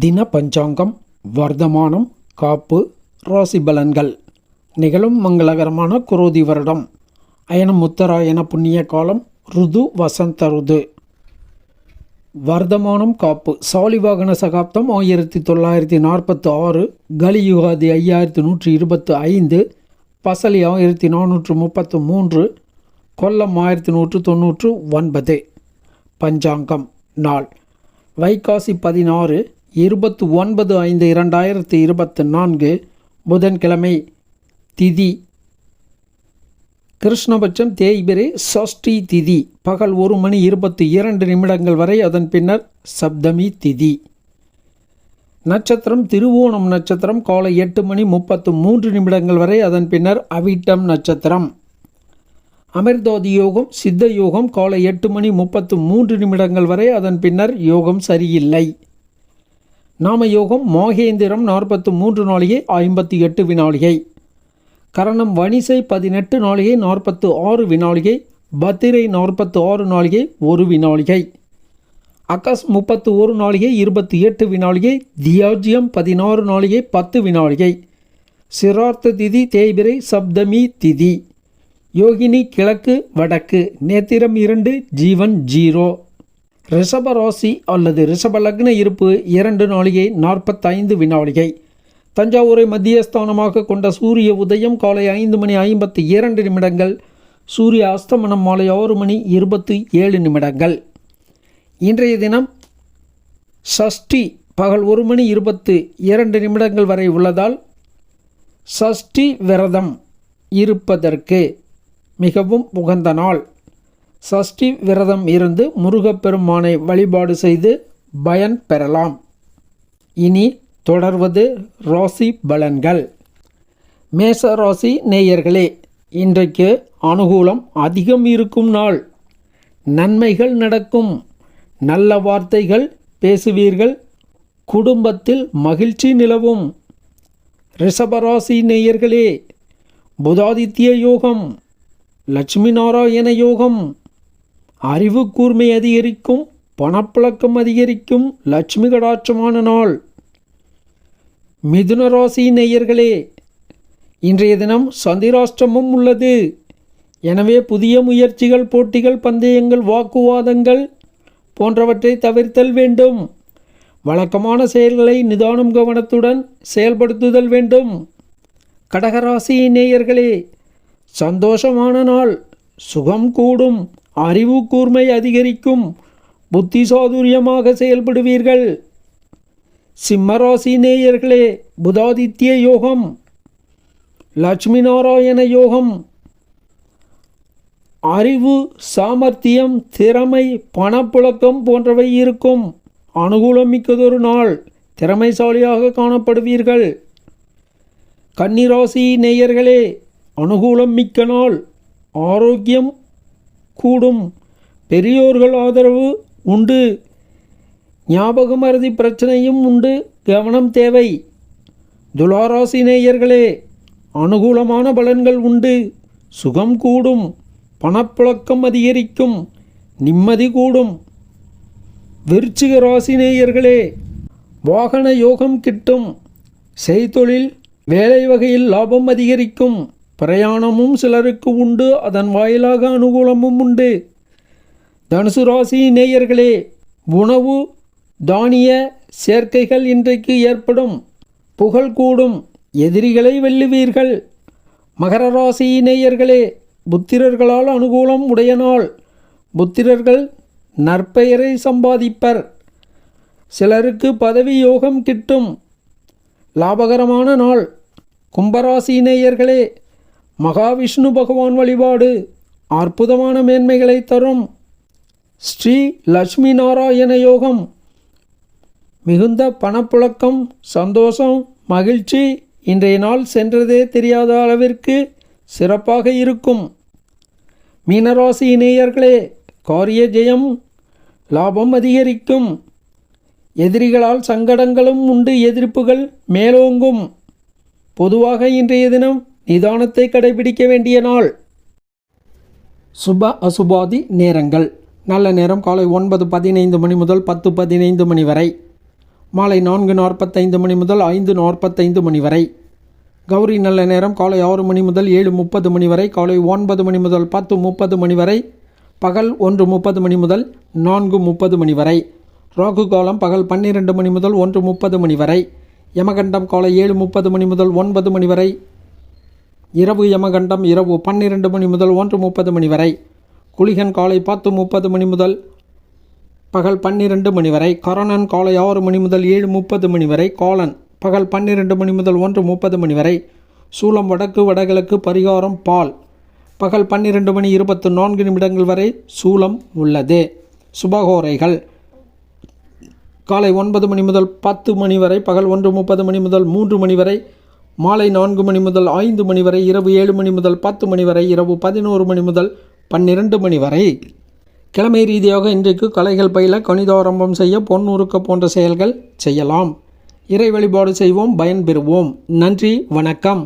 தின பஞ்சாங்கம், வர்த்தமானம், காப்பு, ராசி பலன்கள். நிகழும் மங்களகரமான குரோதி வருடம், அயனம் உத்தராயண புண்ணிய காலம், ருது வசந்த ருது. வர்த்தமானம் காப்பு சாலிவாகன சகாப்தம் 1946, கலியுகாதி 5125, பசலி 1433, கொல்லம் 1199. பஞ்சாங்கம் நாள் வைகாசி 16, 29/5/2024, புதன்கிழமை. திதி கிருஷ்ணபட்சம் தேய்பிரை சஷ்டி திதி பகல் 1:22 வரை, அதன் பின்னர் சப்தமி திதி. நட்சத்திரம் திருவோணம் நட்சத்திரம் காலை 8:33 வரை, அதன் பின்னர் அவிட்டம் நட்சத்திரம். அமிர்தோதி யோகம் சித்த யோகம் காலை 8:33 வரை, அதன் பின்னர் யோகம் சரியில்லை. நாம யோகம் மோகேந்திரம் 43 நாளிகை 58 வினாளிகை. கரணம் வணிசை 18 நாளிகை 46 வினாளிகை. பத்திரை 46 நாளிகை 1 வினாளிகை. அகஸ் 31 நாளிகை 28 வினாளிகை. தியாஜ்யம் 16 நாளிகை 10 வினாளிகை. சிரார்த்த திதி தேய்பிரை சப்தமி திதி. யோகினி கிழக்கு வடக்கு. நேத்திரம் 2, ஜீவன் 0. ரிஷப ராசி அல்லது ரிஷப லக்ன இருப்பு 2 நாளிகை 45 வினாளிகை. தஞ்சாவூரை மத்தியஸ்தானமாக கொண்ட சூரிய உதயம் காலை 5:52. சூரிய அஸ்தமனம் மாலை 6:27. இன்றைய தினம் சஷ்டி பகல் 1:22 வரை உள்ளதால் சஷ்டி விரதம் இருப்பதற்கு மிகவும் உகந்த நாள். சஷ்டி விரதம் இருந்து முருகப்பெருமானை வழிபாடு செய்து பயன் பெறலாம். இனி தொடர்வது ராசி பலன்கள். மேச ராசி நேயர்களே, இன்றைக்கு அனுகூலம் அதிகம் இருக்கும் நாள். நன்மைகள் நடக்கும். நல்ல வார்த்தைகள் பேசுவீர்கள். குடும்பத்தில் மகிழ்ச்சி நிலவும். ரிஷபராசி நேயர்களே, புதாதித்ய யோகம், லட்சுமி நாராயண யோகம், அறிவு கூர்மை அதிகரிக்கும். பணப்பழக்கம் அதிகரிக்கும். லட்சுமி கடாட்சமான நாள். மிதுன ராசி நேயர்களே, இன்றைய தினம் சந்திராஷ்டமம் உள்ளது. எனவே புதிய முயற்சிகள், போட்டிகள், பந்தயங்கள், வாக்குவாதங்கள் போன்றவற்றை தவிர்த்தல் வேண்டும். வழக்கமான செயல்களை நிதானம் கவனத்துடன் செயல்படுத்துதல் வேண்டும். கடகராசி நேயர்களே, சந்தோஷமான நாள். சுகம் கூடும். அறிவு கூர்மை அதிகரிக்கும். புத்தி சாதுரியமாக செயல்படுவீர்கள். சிம்மராசி நேயர்களே, புதாதித்ய யோகம், லட்சுமி நாராயண யோகம், அறிவு, சாமர்த்தியம், திறமை, பணப்புழக்கம் போன்றவை இருக்கும். அனுகூலம் மிக்கதொரு நாள். திறமைசாலியாக காணப்படுவீர்கள். கன்னிராசி நேயர்களே, அனுகூலம் மிக்க நாள். ஆரோக்கியம் கூடும். பெரியோர்கள் ஆதரவு உண்டு. ஞாபக மறதி பிரச்சனையும் உண்டு. கவனம் தேவை. துளாராசி நேயர்களே, அனுகூலமான பலன்கள் உண்டு. சுகம் கூடும். பணப்புழக்கம் அதிகரிக்கும். நிம்மதி கூடும். விருச்சிக ராசி நேயர்களே, வாகன யோகம் கிட்டும். செய்தொழில் வேலை வகையில் லாபம் அதிகரிக்கும். பிரயாணமும் சிலருக்கு உண்டு. அதன் வாயிலாக அனுகூலமும் உண்டு. தனுசு ராசி நேயர்களே, உணவு தானிய சேர்க்கைகள் இன்றைக்கு ஏற்படும். புகழ் கூடும். எதிரிகளை வெல்லுவீர்கள். மகர ராசி நேயர்களே, புத்திரர்களால் அனுகூலம் உடைய நாள். புத்திரர்கள் நற்பெயரை சம்பாதிப்பர். சிலருக்கு பதவி யோகம் கிட்டும். லாபகரமான நாள். கும்பராசி நேயர்களே, மகாவிஷ்ணு பகவான் வழிபாடு அற்புதமான மேன்மைகளை தரும். ஸ்ரீ லட்சுமி நாராயண யோகம், மிகுந்த பணப்புழக்கம், சந்தோஷம், மகிழ்ச்சி. இன்றைய நாள் சென்றதே தெரியாத அளவிற்கு சிறப்பாக இருக்கும். மீனராசி நேயர்களே, காரிய ஜெயம், லாபம் அதிகரிக்கும். எதிரிகளால் சங்கடங்களும் உண்டு. எதிர்ப்புகள் மேலோங்கும். பொதுவாக இன்றைய தினம் நிதானத்தை கடைபிடிக்க வேண்டிய நாள். சுப அசுபாதி நேரங்கள். நல்ல நேரம் காலை 9:15 மணி முதல் 10:15 மணி வரை. மாலை 4:45 மணி முதல் 5:45 மணி வரை. கௌரி நல்ல நேரம் காலை 6 மணி முதல் 7:30 மணி வரை, காலை 9 மணி முதல் 10:30 மணி வரை, பகல் 1:30 மணி முதல் 4:30 மணி வரை. ராகு காலம் பகல் 12 மணி முதல் 1:30 மணி வரை. யமகண்டம் காலை 7:30 மணி முதல் 9 மணி வரை. இரவு யமகண்டம் இரவு 12 மணி முதல் 1:30 மணி வரை. குளிகன் காலை 10:30 மணி முதல் பகல் 12 மணி வரை. கரணன் காலை 6 மணி முதல் 7:30 மணி வரை. காலன் பகல் 12 மணி முதல் 1:30 மணி வரை. சூலம் வடக்கு வடகிழக்கு. பரிகாரம் பால். பகல் 12 மணி 24 நிமிடங்கள் வரை சூலம் உள்ளது. சுபகோரைகள் காலை 9 மணி முதல் 10 மணி வரை, பகல் 1:30 மணி முதல் 3 மணி வரை, மாலை 4 மணி முதல் 5 மணி வரை, இரவு 7 மணி முதல் 10 மணி வரை, இரவு 11 மணி முதல் 12 மணி வரை. கிழமை ரீதியாக இன்றைக்கு கலைகள் பயில, கணிதாரம்பம் செய்ய, பொன் உருக்க போன்ற செயல்கள் செய்யலாம். இறை வழிபாடு செய்வோம், பயன்பெறுவோம். நன்றி, வணக்கம்.